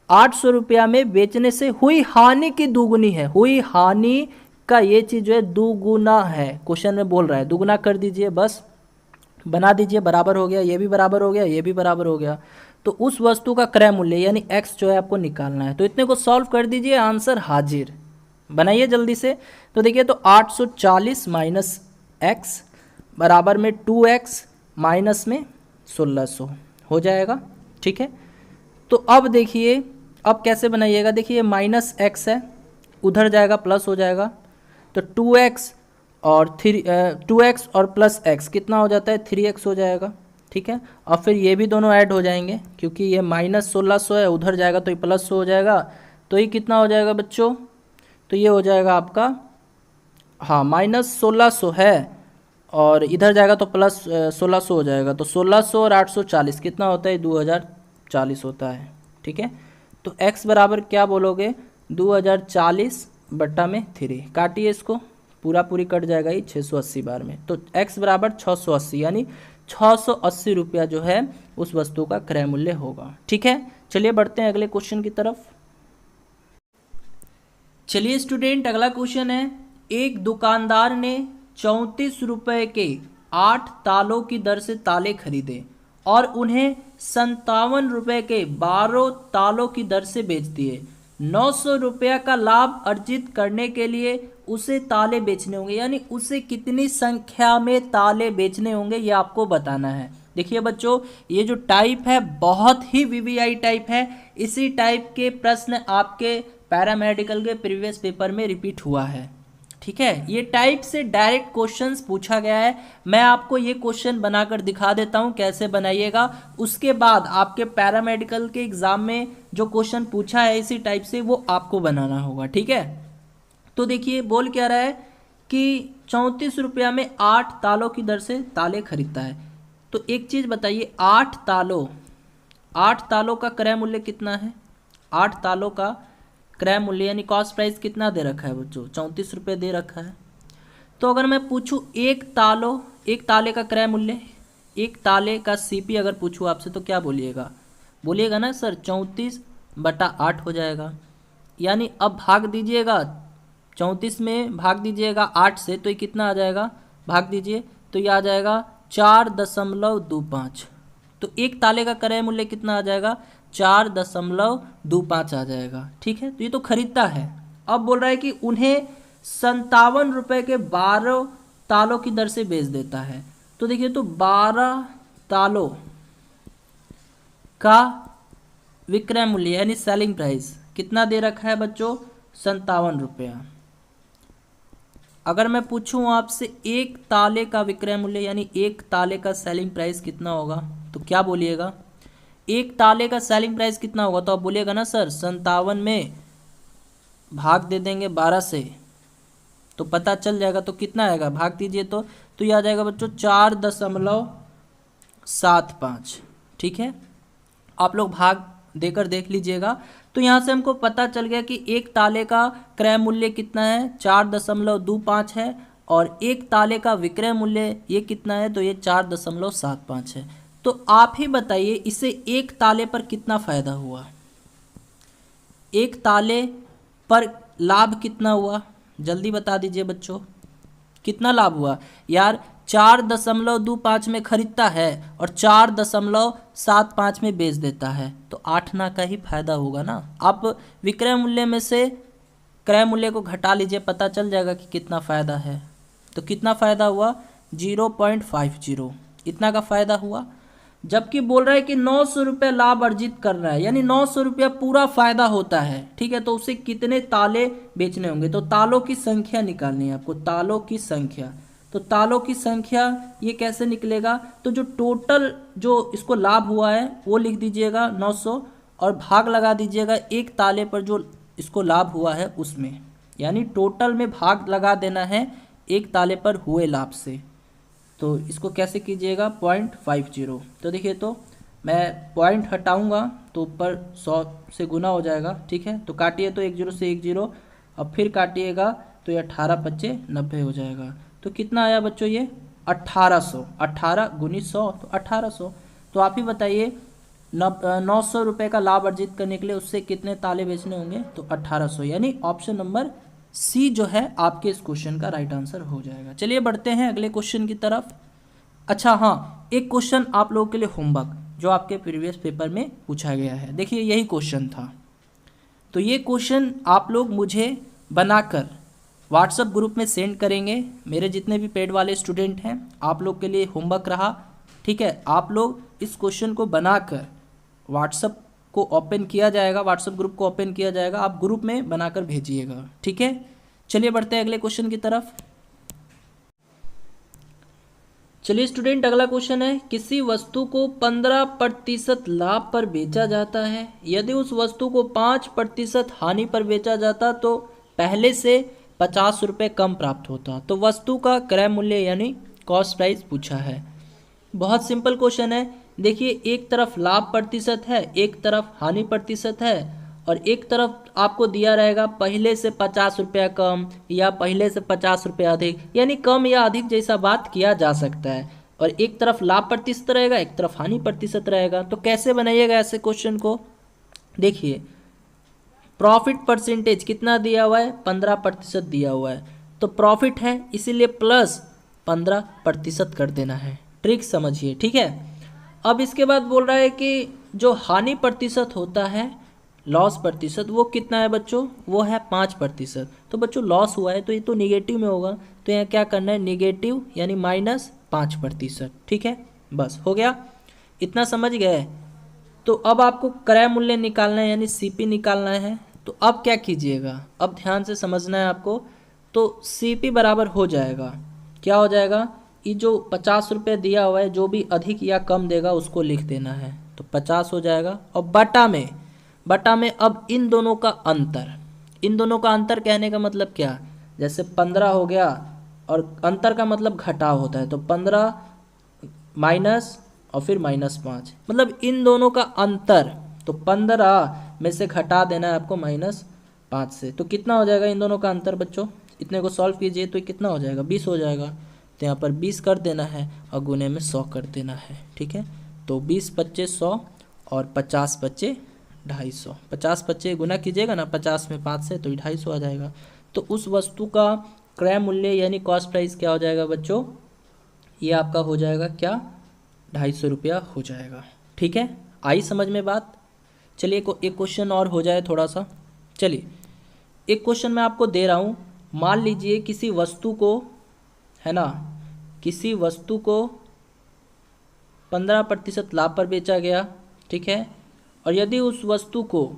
800 रुपया में बेचने से हुई हानि की दुगुनी है, हुई हानि का ये चीज़ जो है दुगुना है, क्वेश्चन में बोल रहा है दुगुना कर दीजिए, बस बना दीजिए, बराबर हो गया, ये भी बराबर हो गया, ये भी बराबर हो गया। तो उस वस्तु का क्रय मूल्य यानी x जो है आपको निकालना है। तो इतने को सॉल्व कर दीजिए, आंसर हाजिर। बनाइए जल्दी से। तो देखिए, तो 840 माइनस x बराबर में 2x माइनस में 1600 हो जाएगा, ठीक है। तो अब देखिए, अब कैसे बनाइएगा, देखिए माइनस x है, उधर जाएगा प्लस हो जाएगा, तो 2x और 2x और प्लस x कितना हो जाता है, 3x हो जाएगा, ठीक है। और फिर ये भी दोनों ऐड हो जाएंगे, क्योंकि ये माइनस 1600 है, उधर जाएगा तो ये प्लस हो जाएगा, तो ये कितना हो जाएगा बच्चों, तो ये हो जाएगा आपका, हाँ माइनस 1600 है और इधर जाएगा तो प्लस 1600 हो जाएगा। तो 1600 और 840 कितना होता है, 2040 होता है, ठीक है। तो x बराबर क्या बोलोगे, 2040 बट्टा में 3, काटिए इसको, पूरा पूरी कट जाएगा ये 680 बार में। तो x बराबर 680, यानी 680 रुपया जो है उस वस्तु का क्रय मूल्य होगा, ठीक है। चलिए बढ़ते हैं अगले क्वेश्चन की तरफ। चलिए स्टूडेंट, अगला क्वेश्चन है, एक दुकानदार ने 34 रुपये के 8 तालों की दर से ताले खरीदे और उन्हें 57 रुपये के 12 तालों की दर से बेच दिए। 900 रुपया का लाभ अर्जित करने के लिए उसे ताले बेचने होंगे, यानी उसे कितनी संख्या में ताले बेचने होंगे ये आपको बताना है। देखिए बच्चों, ये जो टाइप है बहुत ही वीवीआई टाइप है। इसी टाइप के प्रश्न आपके पैरामेडिकल के प्रीवियस पेपर में रिपीट हुआ है, ठीक है। ये टाइप से डायरेक्ट क्वेश्चंस पूछा गया है। मैं आपको ये क्वेश्चन बनाकर दिखा देता हूँ कैसे बनाइएगा, उसके बाद आपके पैरामेडिकल के एग्जाम में जो क्वेश्चन पूछा है इसी टाइप से वो आपको बनाना होगा, ठीक है। तो देखिए, बोल क्या रहा है कि 34 रुपया में 8 तालों की दर से ताले खरीदता है। तो एक चीज़ बताइए, 8 तालों का क्रय मूल्य कितना है, 8 तालों का क्रय मूल्य यानी कॉस्ट प्राइस कितना दे रखा है बच्चों, 34 रुपये दे रखा है। तो अगर मैं पूछूं एक ताले का क्रय मूल्य, एक ताले का सीपी अगर पूछूं आपसे तो क्या बोलिएगा ना सर, 34/8 हो जाएगा। यानी अब भाग दीजिएगा, 34 में भाग दीजिएगा 8 से, तो ये कितना आ जाएगा, भाग दीजिए तो ये आ जाएगा 4.25। तो एक ताले का क्रय मूल्य कितना आ जाएगा, 4.25 आ जाएगा, ठीक है। तो ये तो खरीदता है। अब बोल रहा है कि उन्हें 57 रुपये के 12 तालों की दर से बेच देता है। तो देखिए, तो 12 तालों का विक्रय मूल्य यानी सेलिंग प्राइस कितना दे रखा है बच्चों? 57 रुपया। अगर मैं पूछूं आपसे एक ताले का विक्रय मूल्य यानी एक ताले का सेलिंग प्राइस कितना होगा, तो क्या बोलिएगा? एक ताले का सेलिंग प्राइस कितना होगा? तो आप बोलिएगा ना सर 57 में भाग दे देंगे 12 से तो पता चल जाएगा। तो कितना आएगा? भाग दीजिए तो ये आ जाएगा बच्चों 4.75। ठीक है, आप लोग भाग देकर देख लीजिएगा। तो यहाँ से हमको पता चल गया कि एक ताले का क्रय मूल्य कितना है? 4.25 है, और एक ताले का विक्रय मूल्य ये कितना है? तो ये 4.75 है। तो आप ही बताइए इसे एक ताले पर कितना फायदा हुआ? एक ताले पर लाभ कितना हुआ? जल्दी बता दीजिए बच्चों, कितना लाभ हुआ? यार 4.25 में खरीदता है और 4.75 में बेच देता है, तो 8 आना का ही फायदा होगा ना। आप विक्रय मूल्य में से क्रय मूल्य को घटा लीजिए, पता चल जाएगा कि कितना फायदा है। तो कितना फायदा हुआ? 0.50, इतना का फायदा हुआ। जबकि बोल रहा है कि 900 रुपये लाभ अर्जित कर रहा है, यानी 900 रुपया पूरा फायदा होता है। ठीक है, तो उसे कितने ताले बेचने होंगे? तो तालों की संख्या निकालनी है आपको, तालों की संख्या। तो तालों की संख्या ये कैसे निकलेगा? तो जो टोटल जो इसको लाभ हुआ है वो लिख दीजिएगा 900, और भाग लगा दीजिएगा एक ताले पर जो इसको लाभ हुआ है उसमें, यानी टोटल में भाग लगा देना है एक ताले पर हुए लाभ से। तो इसको कैसे कीजिएगा? 0.50। तो देखिए, तो मैं पॉइंट हटाऊंगा तो ऊपर 100 से गुना हो जाएगा। ठीक है, तो काटिए तो 10 से 10, अब फिर काटिएगा तो ये 18 × 5 90 हो जाएगा। तो कितना आया बच्चों? ये 1800। 18 × 100 तो 1800। तो आप ही बताइए 900 रुपये का लाभ अर्जित करने के लिए उससे कितने ताले बेचने होंगे? तो 1800, यानी ऑप्शन नंबर सी जो है आपके इस क्वेश्चन का राइट आंसर हो जाएगा। चलिए बढ़ते हैं अगले क्वेश्चन की तरफ। अच्छा हाँ, एक क्वेश्चन आप लोगों के लिए होमवर्क जो आपके प्रीवियस पेपर में पूछा गया है। देखिए यही क्वेश्चन था, तो ये क्वेश्चन आप लोग मुझे बनाकर व्हाट्सएप ग्रुप में सेंड करेंगे। मेरे जितने भी पेड वाले स्टूडेंट हैं, आप लोग के लिए होमवर्क रहा। ठीक है, आप लोग इस क्वेश्चन को बनाकर व्हाट्सएप को ओपन किया जाएगा, व्हाट्सएप ग्रुप को ओपन किया जाएगा, आप ग्रुप में बनाकर भेजिएगा। ठीक है, चलिए बढ़ते हैं अगले क्वेश्चन की तरफ। चलिए स्टूडेंट, अगला क्वेश्चन है, किसी वस्तु को 15% लाभ पर बेचा जाता है। यदि उस वस्तु को 5% हानि पर बेचा जाता तो पहले से 50 रुपये कम प्राप्त होता। तो वस्तु का क्रय मूल्य यानी कॉस्ट प्राइस पूछा है। बहुत सिंपल क्वेश्चन है। देखिए, एक तरफ लाभ प्रतिशत है, एक तरफ हानि प्रतिशत है, और एक तरफ आपको दिया रहेगा पहले से 50 रुपया कम या पहले से 50 रुपया अधिक, यानी कम या अधिक जैसा बात किया जा सकता है। और एक तरफ लाभ प्रतिशत रहेगा, एक तरफ हानि प्रतिशत रहेगा। तो कैसे बनाइएगा ऐसे क्वेश्चन को? देखिए, प्रॉफिट परसेंटेज कितना दिया हुआ है? 15% दिया हुआ है, तो प्रॉफिट है इसीलिए प्लस 15% कर देना है। ट्रिक समझिए। ठीक है, अब इसके बाद बोल रहा है कि जो हानि प्रतिशत होता है, लॉस प्रतिशत, वो कितना है बच्चों? वो है 5%। तो बच्चों लॉस हुआ है तो ये तो निगेटिव में होगा, तो यहाँ क्या करना है? निगेटिव यानी -5%। ठीक है, बस हो गया, इतना समझ गए। तो अब आपको क्रय मूल्य निकालना है यानी सीपी निकालना है। तो अब क्या कीजिएगा? अब ध्यान से समझना है आपको। तो सीपी बराबर हो जाएगा, क्या हो जाएगा? ये जो 50 रुपये दिया हुआ है, जो भी अधिक या कम देगा उसको लिख देना है, तो 50 हो जाएगा। और बटा में अब इन दोनों का अंतर, इन दोनों का अंतर कहने का मतलब क्या? जैसे 15 हो गया और अंतर का मतलब घटाव होता है, तो 15 माइनस और फिर -5, मतलब इन दोनों का अंतर। तो 15 में से घटा देना है आपको -5 से। तो कितना हो जाएगा इन दोनों का अंतर बच्चों? इतने को सॉल्व कीजिए तो कितना हो जाएगा? 20 हो जाएगा। तो यहाँ पर 20 कर देना है और गुने में 100 कर देना है। ठीक है, तो 20 × 25 100 और 50 × 25 250। 50 × 25 गुना कीजिएगा ना 50 में 5 से, तो 250 आ जाएगा। तो उस वस्तु का क्रय मूल्य यानी कॉस्ट प्राइस क्या हो जाएगा बच्चों? ये आपका हो जाएगा क्या? 250 रुपया हो जाएगा। ठीक है, आई समझ में बात? चलिए एक क्वेश्चन और हो जाए थोड़ा सा। चलिए एक क्वेश्चन मैं आपको दे रहा हूँ। मान लीजिए किसी वस्तु को, है ना, किसी वस्तु को 15% लाभ पर बेचा गया, ठीक है। और यदि उस वस्तु को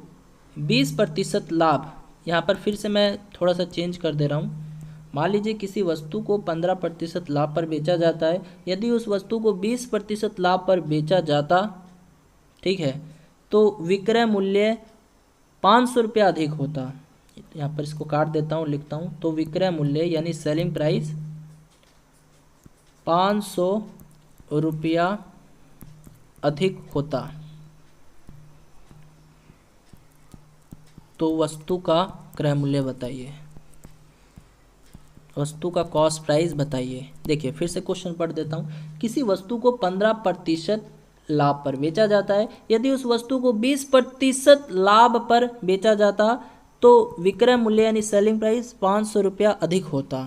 20% लाभ, यहाँ पर फिर से मैं थोड़ा सा चेंज कर दे रहा हूँ। मान लीजिए किसी वस्तु को 15% लाभ पर बेचा जाता है, यदि उस वस्तु को 20% लाभ पर बेचा जाता, ठीक है, तो विक्रय मूल्य 500 रुपया अधिक होता। यहाँ पर इसको काट देता हूँ, लिखता हूँ। तो विक्रय मूल्य यानी सेलिंग प्राइस 500 रुपया अधिक होता, तो वस्तु का क्रय मूल्य बताइए, वस्तु का कॉस्ट प्राइस बताइए। देखिए फिर से क्वेश्चन पढ़ देता हूँ। किसी वस्तु को 15% लाभ पर बेचा जाता है, यदि उस वस्तु को 20% लाभ पर बेचा जाता तो विक्रय मूल्य यानी सेलिंग प्राइस 500 रुपया अधिक होता,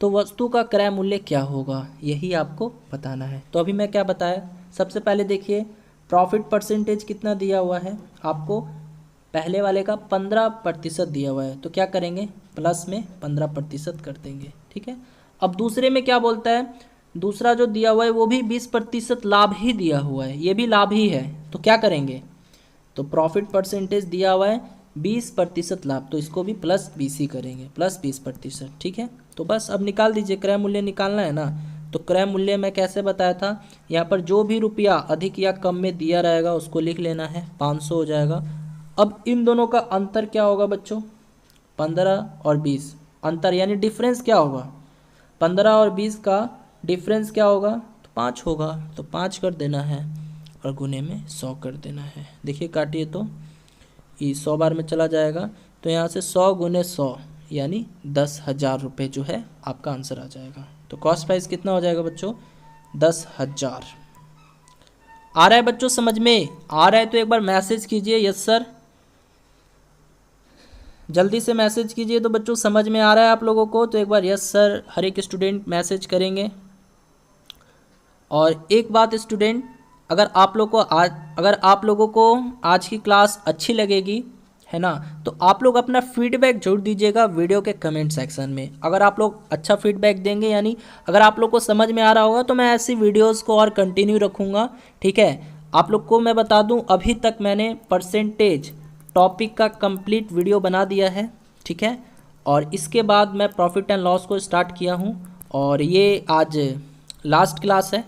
तो वस्तु का क्रय मूल्य क्या होगा, यही आपको बताना है। तो अभी मैं क्या बताया, सबसे पहले देखिए प्रॉफिट परसेंटेज कितना दिया हुआ है आपको, पहले वाले का 15% दिया हुआ है, तो क्या करेंगे प्लस में 15% कर देंगे, ठीक है। अब दूसरे में क्या बोलता है, दूसरा जो दिया हुआ है वो भी 20% लाभ ही दिया हुआ है, ये भी लाभ ही है, तो क्या करेंगे, तो प्रॉफिट परसेंटेज दिया हुआ है 20% लाभ, तो इसको भी प्लस 20 ही करेंगे, प्लस 20%, ठीक है। तो बस अब निकाल दीजिए, क्रय मूल्य निकालना है ना। तो क्रय मूल्य मैं कैसे बताया था, यहाँ पर जो भी रुपया अधिक या कम में दिया रहेगा उसको लिख लेना है, 500 हो जाएगा। अब इन दोनों का अंतर क्या होगा बच्चों, 15 और 20, अंतर यानी डिफरेंस क्या होगा, 15 और 20 का डिफरेंस क्या होगा, तो 5 होगा, तो 5 कर देना है और गुने में 100 कर देना है। देखिए काटिए तो ये 100 बार में चला जाएगा, तो यहाँ से 100 गुने 100 यानी 10,000 रुपये जो है आपका आंसर आ जाएगा। तो कॉस्ट प्राइस कितना हो जाएगा बच्चों, 10,000। आ रहा है बच्चों, समझ में आ रहा है तो एक बार मैसेज कीजिए यस सर, जल्दी से मैसेज कीजिए। तो बच्चों समझ में आ रहा है आप लोगों को, तो एक बार यस सर हर एक स्टूडेंट मैसेज करेंगे। और एक बात स्टूडेंट, अगर आप लोगों को आज की क्लास अच्छी लगेगी है ना, तो आप लोग अपना फीडबैक जरूर दीजिएगा वीडियो के कमेंट सेक्शन में। अगर आप लोग अच्छा फीडबैक देंगे, यानी अगर आप लोग को समझ में आ रहा होगा, तो मैं ऐसी वीडियोस को और कंटिन्यू रखूँगा, ठीक है। आप लोग को मैं बता दूं, अभी तक मैंने परसेंटेज टॉपिक का कंप्लीट वीडियो बना दिया है, ठीक है। और इसके बाद मैं प्रॉफिट एंड लॉस को स्टार्ट किया हूं, और ये आज लास्ट क्लास है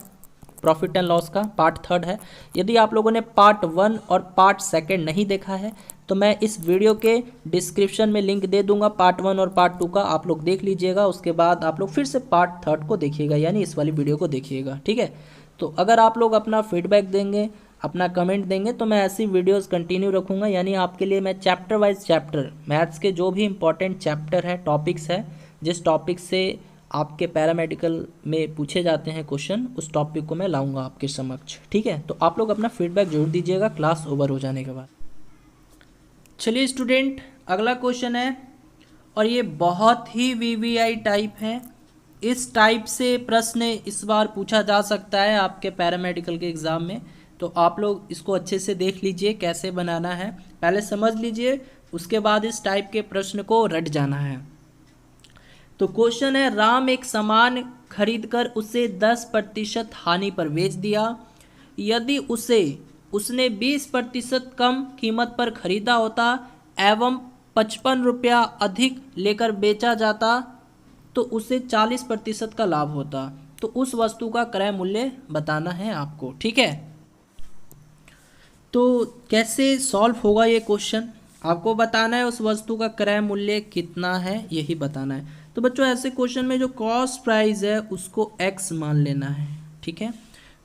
प्रॉफिट एंड लॉस का, पार्ट 3 है। यदि आप लोगों ने पार्ट 1 और पार्ट 2 नहीं देखा है, तो मैं इस वीडियो के डिस्क्रिप्शन में लिंक दे दूंगा पार्ट 1 और पार्ट 2 का, आप लोग देख लीजिएगा। उसके बाद आप लोग फिर से पार्ट 3 को देखिएगा, यानी इस वाली वीडियो को देखिएगा, ठीक है। तो अगर आप लोग अपना फीडबैक देंगे, अपना कमेंट देंगे, तो मैं ऐसी वीडियोस कंटिन्यू रखूँगा, यानी आपके लिए मैं चैप्टर वाइज चैप्टर मैथ्स के जो भी इंपॉर्टेंट चैप्टर है, टॉपिक्स है, जिस टॉपिक से आपके पैरामेडिकल में पूछे जाते हैं क्वेश्चन, उस टॉपिक को मैं लाऊंगा आपके समक्ष, ठीक है। तो आप लोग अपना फीडबैक जरूर दीजिएगा क्लास ओवर हो जाने के बाद। चलिए स्टूडेंट, अगला क्वेश्चन है, और ये बहुत ही वीवीआई टाइप है। इस टाइप से प्रश्न इस बार पूछा जा सकता है आपके पैरामेडिकल के एग्ज़ाम में, तो आप लोग इसको अच्छे से देख लीजिए कैसे बनाना है, पहले समझ लीजिए, उसके बाद इस टाइप के प्रश्न को रट जाना है। तो क्वेश्चन है, राम एक सामान खरीदकर उसे 10% हानि पर बेच दिया। यदि उसने 20% कम कीमत पर खरीदा होता एवं 55 रुपया अधिक लेकर बेचा जाता, तो उसे 40% का लाभ होता। तो उस वस्तु का क्रय मूल्य बताना है आपको, ठीक है। तो कैसे सॉल्व होगा ये क्वेश्चन, आपको बताना है उस वस्तु का क्रय मूल्य कितना है, यही बताना है। तो बच्चों ऐसे क्वेश्चन में जो कॉस्ट प्राइस है उसको x मान लेना है, ठीक है।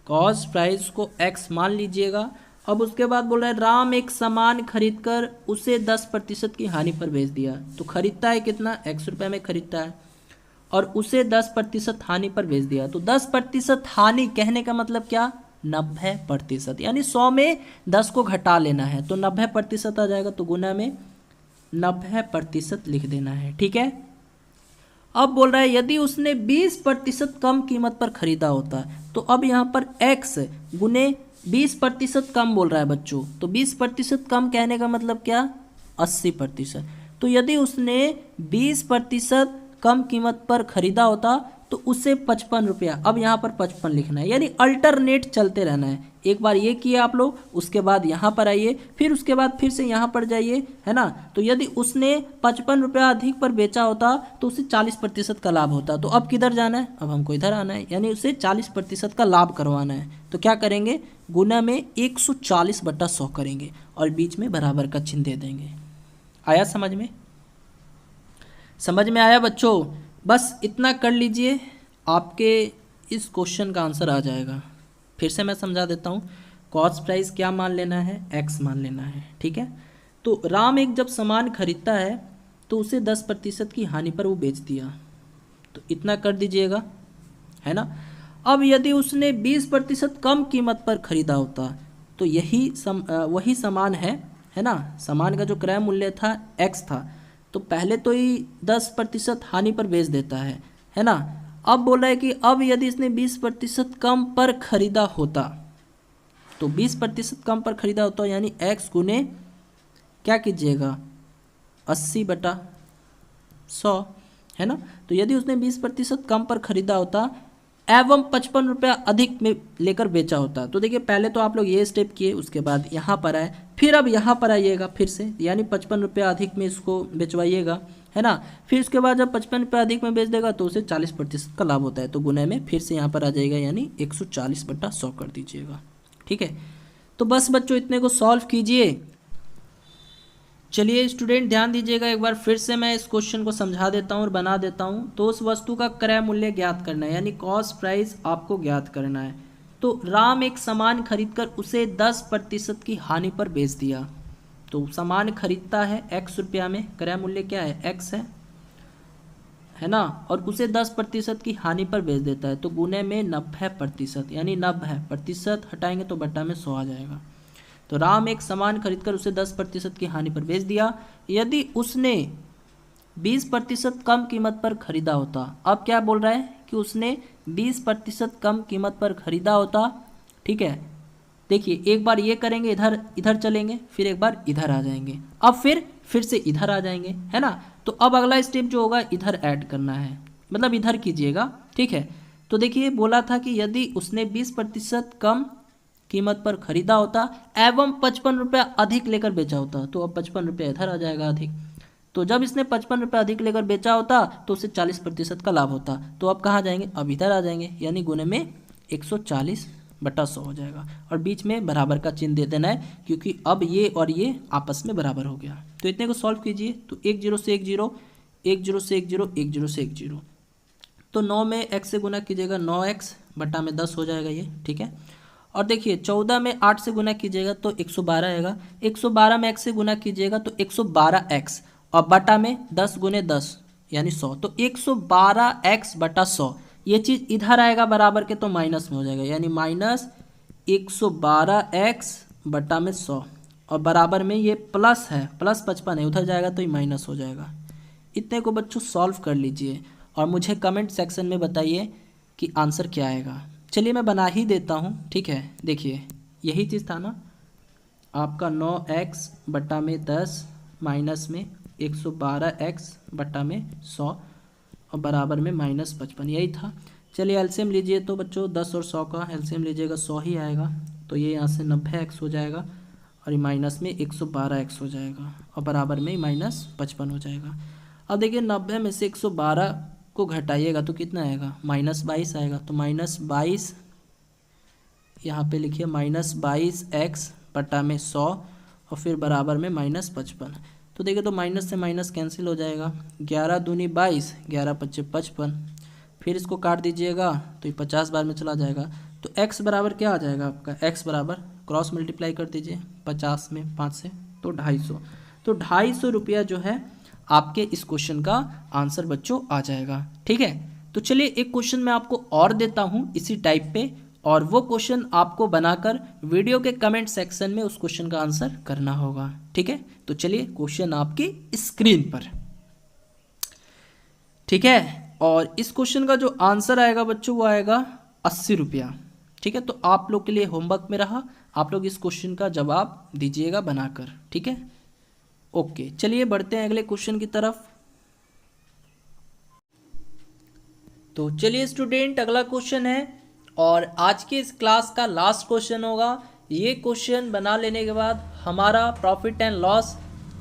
कॉस्ट प्राइस को x मान लीजिएगा। अब उसके बाद बोल रहा है, राम एक सामान खरीदकर उसे 10% की हानि पर बेच दिया। तो खरीदता है कितना, x रुपये में खरीदता है, और उसे 10% हानि पर बेच दिया। तो 10% हानि कहने का मतलब क्या, 90%, यानी 100 में 10 को घटा लेना है, तो 90% आ जाएगा, तो गुना में 90% लिख देना है, ठीक है। अब बोल रहा है, यदि उसने 20% कम कीमत पर खरीदा होता है, तो अब यहाँ पर x गुने 20% कम बोल रहा है बच्चों, तो 20% कम कहने का मतलब क्या, 80%। तो यदि उसने 20% कम कीमत पर खरीदा होता, तो उसे 55 रुपया, अब यहाँ पर 55 लिखना है, यानी अल्टरनेट चलते रहना है। एक बार ये किए आप लोग, उसके बाद यहाँ पर आइए, फिर उसके बाद फिर से यहाँ पर जाइए, है ना। तो यदि उसने 55 रुपया अधिक पर बेचा होता तो उसे 40% का लाभ होता। तो अब किधर जाना है, अब हमको इधर आना है, यानी उसे 40% का लाभ करवाना है। तो क्या करेंगे, गुना में 140/100 करेंगे और बीच में बराबर का चिन्ह दे देंगे। आया समझ में, समझ में आया बच्चों? बस इतना कर लीजिए, आपके इस क्वेश्चन का आंसर आ जाएगा। फिर से मैं समझा देता हूँ, कॉस्ट प्राइस क्या मान लेना है, एक्स मान लेना है, ठीक है। तो राम एक जब सामान खरीदता है तो उसे 10% की हानि पर वो बेच दिया, तो इतना कर दीजिएगा, है ना। अब यदि उसने 20% कम कीमत पर खरीदा होता तो वही सामान है ना, सामान का जो क्रय मूल्य था एक्स था, तो पहले तो ही 10% हानि पर बेच देता है ना। अब बोल रहा है कि अब यदि इसने 20% कम पर खरीदा होता, तो 20% कम पर खरीदा होता यानी एक्स गुने क्या कीजिएगा 80/100, है ना। तो यदि उसने 20% कम पर खरीदा होता एवं 55 रुपया अधिक में लेकर बेचा होता, तो देखिए पहले तो आप लोग ये स्टेप किए, उसके बाद यहाँ पर आए, फिर अब यहाँ पर आइएगा फिर से, यानी 55 रुपया अधिक में इसको बेचवाइएगा, है ना। फिर उसके बाद जब 55 रुपया अधिक में बेच देगा तो उसे 40% का लाभ होता है, तो गुने में फिर से यहाँ पर आ जाएगा, यानी 140/100 कर दीजिएगा, ठीक है। तो बस बच्चों इतने को सॉल्व कीजिए। चलिए स्टूडेंट ध्यान दीजिएगा, एक बार फिर से मैं इस क्वेश्चन को समझा देता हूँ और बना देता हूँ। तो उस वस्तु का क्रय मूल्य ज्ञात करना है, यानी कॉस्ट प्राइस आपको ज्ञात करना है। तो राम एक सामान खरीदकर उसे 10% की हानि पर बेच दिया। तो सामान खरीदता है x रुपया में, क्रय मूल्य क्या है x है ना, और उसे 10% की हानि पर बेच देता है, तो गुने में 90%, यानी 90% हटाएंगे तो बट्टा में 100 आ जाएगा। तो राम एक सामान खरीदकर उसे 10% की हानि पर बेच दिया। यदि उसने 20% कम कीमत पर खरीदा होता, अब क्या बोल रहा है कि उसने 20% कम कीमत पर खरीदा होता, ठीक है। देखिए एक बार ये करेंगे, इधर इधर चलेंगे, फिर एक बार इधर आ जाएंगे, अब फिर से इधर आ जाएंगे, है ना। तो अब अगला स्टेप जो होगा इधर ऐड करना है, मतलब इधर कीजिएगा, ठीक है। तो देखिए बोला था कि यदि उसने 20% कम कीमत पर खरीदा होता एवं 55 रुपया अधिक लेकर बेचा होता, तो अब 55 रुपया इधर आ जाएगा अधिक। तो जब इसने 55 रुपया अधिक लेकर बेचा होता तो उसे 40% का लाभ होता, तो अब कहाँ जाएंगे, अब इधर आ जाएंगे, यानी गुने में 140/100 हो जाएगा और बीच में बराबर का चिन्ह दे देना है, क्योंकि अब ये और ये आपस में बराबर हो गया। तो इतने को सॉल्व कीजिए, तो 10 से 1 0, 1 0 से 1 0, 1 0 से 1 0, तो 9 में x से गुना कीजिएगा, 9x/10 हो जाएगा ये, ठीक है। और देखिए 14 में 8 से गुना कीजिएगा तो 112 आएगा, 112 में x से गुना कीजिएगा तो 112x, और बटा में 10 गुने 10 यानी 100, तो 112x/100, ये चीज़ इधर आएगा बराबर के तो माइनस में हो जाएगा, यानी -112x/100, और बराबर में ये प्लस है, +55 है, उधर जाएगा तो ये माइनस हो जाएगा। इतने को बच्चों सॉल्व कर लीजिए और मुझे कमेंट सेक्शन में बताइए कि आंसर क्या आएगा। चलिए मैं बना ही देता हूँ, ठीक है। देखिए यही चीज़ था ना आपका, 9x/10 माइनस में 112x/100 और बराबर में -55, यही था। चलिए एलसीएम लीजिए, तो बच्चों 10 और 100 का एलसीएम लीजिएगा, 100 ही आएगा, तो ये यहाँ से 90x हो जाएगा और ये माइनस में 112x हो जाएगा और बराबर में -55 हो जाएगा। अब देखिए 90 में से 112 को घटाइएगा तो कितना आएगा, -22 आएगा, तो -22 यहाँ पे लिखिए, -22x/100 और फिर बराबर में -55। तो देखिए तो माइनस से माइनस कैंसिल हो जाएगा, 11 दूनी 22, 11 पच्चे 55, फिर इसको काट दीजिएगा तो ये 50 बार में चला जाएगा। तो x बराबर क्या आ जाएगा आपका, x बराबर क्रॉस मल्टीप्लाई कर दीजिए 50 में 5 से, तो 250, तो 250 रुपया जो है आपके इस क्वेश्चन का आंसर बच्चों आ जाएगा, ठीक है। तो चलिए एक क्वेश्चन मैं आपको और देता हूँ इसी टाइप पे, और वो क्वेश्चन आपको बनाकर वीडियो के कमेंट सेक्शन में उस क्वेश्चन का आंसर करना होगा, ठीक है। तो चलिए क्वेश्चन आपकी स्क्रीन पर, ठीक है। और इस क्वेश्चन का जो आंसर आएगा बच्चों वो आएगा 80 रुपया, ठीक है। तो आप लोग के लिए होमवर्क में रहा, आप लोग इस क्वेश्चन का जवाब दीजिएगा बनाकर, ठीक है। ओके चलिए बढ़ते हैं अगले क्वेश्चन की तरफ। तो चलिए स्टूडेंट, अगला क्वेश्चन है और आज के इस क्लास का लास्ट क्वेश्चन होगा। ये क्वेश्चन बना लेने के बाद हमारा प्रॉफिट एंड लॉस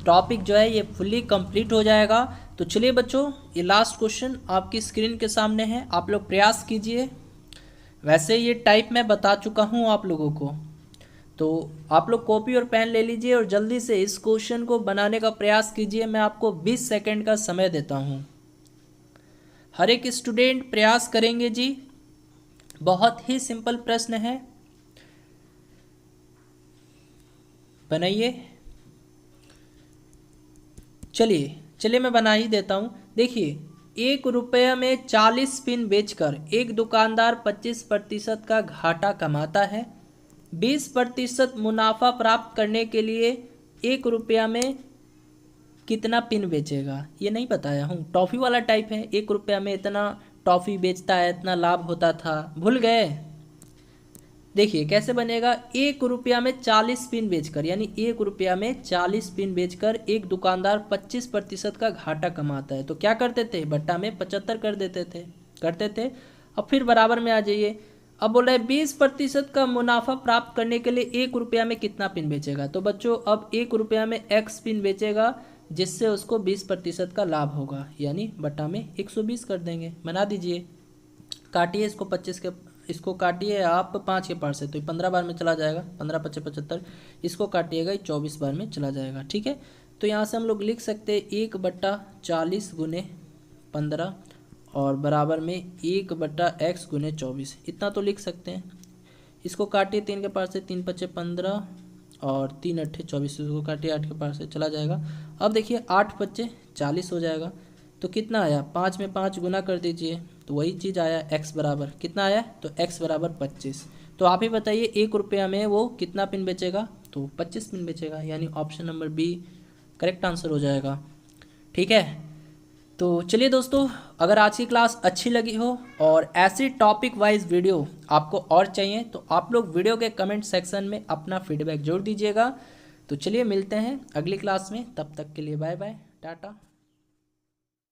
टॉपिक जो है ये फुल्ली कंप्लीट हो जाएगा। तो चलिए बच्चों, ये लास्ट क्वेश्चन आपकी स्क्रीन के सामने है, आप लोग प्रयास कीजिए। वैसे ये टाइप मैं बता चुका हूँ आप लोगों को, तो आप लोग कॉपी और पेन ले लीजिए और जल्दी से इस क्वेश्चन को बनाने का प्रयास कीजिए। मैं आपको 20 सेकंड का समय देता हूँ। हर एक स्टूडेंट प्रयास करेंगे जी। बहुत ही सिंपल प्रश्न है, बनाइए। चलिए मैं बना ही देता हूँ। देखिए, 1 रुपये में 40 पिन बेचकर एक दुकानदार 25% का घाटा कमाता है। 20% मुनाफा प्राप्त करने के लिए 1 रुपया में कितना पिन बेचेगा? ये नहीं बताया हूँ, टॉफ़ी वाला टाइप है। 1 रुपया में इतना टॉफ़ी बेचता है, इतना लाभ होता था, भूल गए? देखिए कैसे बनेगा। 1 रुपया में 40 पिन बेचकर, यानी 1 रुपया में 40 पिन बेचकर एक दुकानदार 25% का घाटा कमाता है। तो क्या करते थे, बट्टा में 75 करते थे। अब फिर बराबर में आ जाइए। अब बोल रहे 20% का मुनाफा प्राप्त करने के लिए 1 रुपया में कितना पिन बेचेगा? तो बच्चों अब 1 रुपया में x पिन बेचेगा, जिससे उसको 20% का लाभ होगा, यानी बट्टा में 120 कर देंगे। बना दीजिए, काटिए इसको 25 के, इसको काटिए आप 5 के पार से, तो 15 बार में चला जाएगा। 15 × 5 = 75। इसको काटिएगा, 24 बार में चला जाएगा। ठीक है, तो यहाँ से हम लोग लिख सकते हैं 1/40 × 15 और बराबर में 1/x × 24। इतना तो लिख सकते हैं। इसको काटिए 3 के पार से, 3 × 5 = 15 और 3 × 8 = 24। इसको काटिए 8 के पार से, चला जाएगा। अब देखिए 8 × 5 = 40 हो जाएगा। तो कितना आया, 5 में 5 गुना कर दीजिए, तो वही चीज़ आया। x बराबर कितना आया, तो x बराबर 25। तो आप ही बताइए 1 रुपया में वो कितना पिन बेचेगा? तो 25 पिन बेचेगा, यानी option number B correct answer हो जाएगा। ठीक है, तो चलिए दोस्तों, अगर आज की क्लास अच्छी लगी हो और ऐसी टॉपिक वाइज वीडियो आपको और चाहिए तो आप लोग वीडियो के कमेंट सेक्शन में अपना फीडबैक जोड़ दीजिएगा। तो चलिए मिलते हैं अगली क्लास में, तब तक के लिए बाय बाय, टाटा।